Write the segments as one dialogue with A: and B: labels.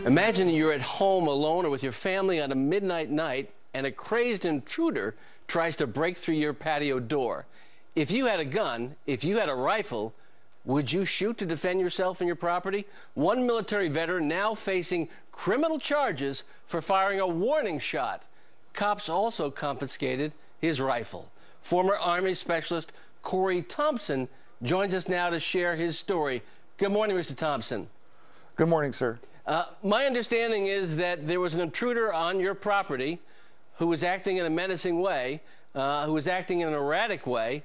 A: Imagine you're at home alone or with your family on a midnight night and a crazed intruder tries to break through your patio door. If you had a gun, if you had a rifle, would you shoot to defend yourself and your property? One military veteran now facing criminal charges for firing a warning shot. Cops also confiscated his rifle. Former Army Specialist Corey Thompson joins us now to share his story. Good morning, Mr. Thompson.
B: Good morning, sir.
A: My understanding is that there was an intruder on your property who was acting in a menacing way, who was acting in an erratic way,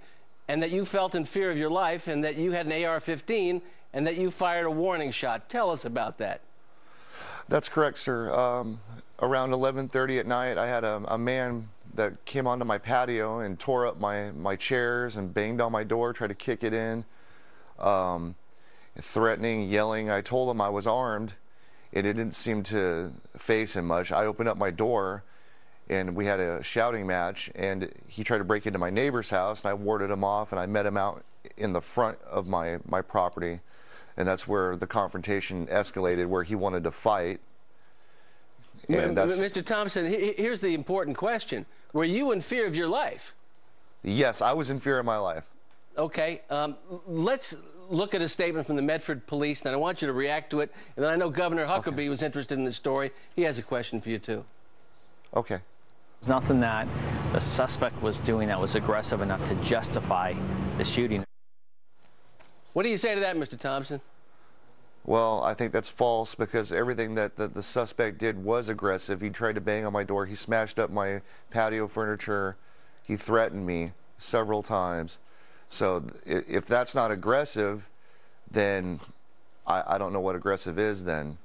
A: and that you felt in fear of your life, and that you had an AR-15, and that you fired a warning shot. Tell us about that.
B: That's correct, sir. Around 11:30 at night, I had a man that came onto my patio and tore up my chairs and banged on my door, tried to kick it in, threatening, yelling. I told him I was armed. It didn't seem to faze him much. I opened up my door, and we had a shouting match, and he tried to break into my neighbor's house, and I warded him off, and I met him out in the front of my property, and that's where the confrontation escalated, where he wanted to fight. And
A: Mr. Thompson, here's the important question. Were you in fear of your life?
B: Yes, I was in fear of my life.
A: Okay, let's look at a statement from the Medford Police, and I want you to react to it. And then I know Governor Huckabee was interested in this story. He has a question for you, too.
B: Okay.
C: There's nothing that the suspect was doing that was aggressive enough to justify the shooting.
A: What do you say to that, Mr. Thompson?
B: Well, I think that's false, because everything that the suspect did was aggressive. He tried to bang on my door. He smashed up my patio furniture. He threatened me several times. So if that's not aggressive, then I don't know what aggressive is then.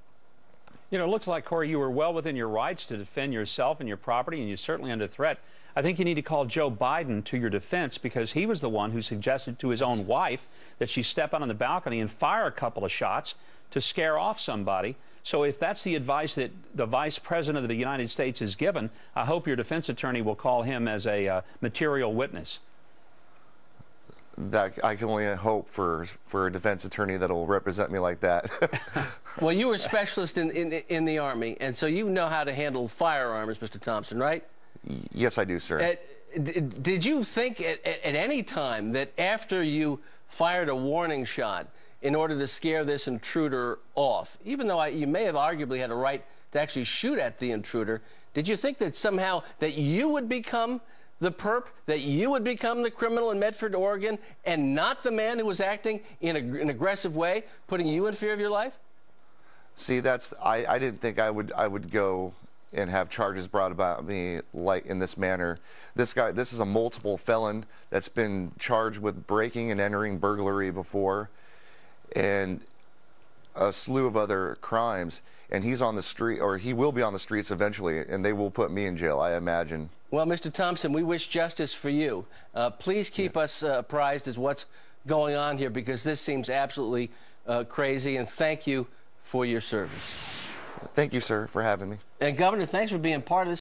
D: You know, it looks like, Corey, you were well within your rights to defend yourself and your property, and you're certainly under threat. I think you need to call Joe Biden to your defense, because he was the one who suggested to his own wife that she step out on the balcony and fire a couple of shots to scare off somebody. So if that's the advice that the Vice President of the United States is given, I hope your defense attorney will call him as a material witness.
B: That I can only hope for a defense attorney that will represent me like that.
A: Well, you were a specialist in the Army, and so you know how to handle firearms, Mr. Thompson, right?
B: Yes, I do, sir.
A: Did you think at any time that after you fired a warning shot in order to scare this intruder off, even though you may have arguably had a right to actually shoot at the intruder, did you think that somehow that you would become the perp, that you would become the criminal in Medford, Oregon, and not the man who was acting in an aggressive way, putting you in fear of your life?
B: See, I didn't think I would go and have charges brought about me like in this manner. This is a multiple felon that's been charged with breaking and entering burglary before, and a slew of other crimes, and he's on the street, or he will be on the streets eventually, and they will put me in jail, I imagine.
A: Well, Mr. Thompson, we wish justice for you. Please keep us apprised as what's going on here, because this seems absolutely crazy, and thank you for your service.
B: Thank you, sir, for having me.
A: And Governor, thanks for being part of this.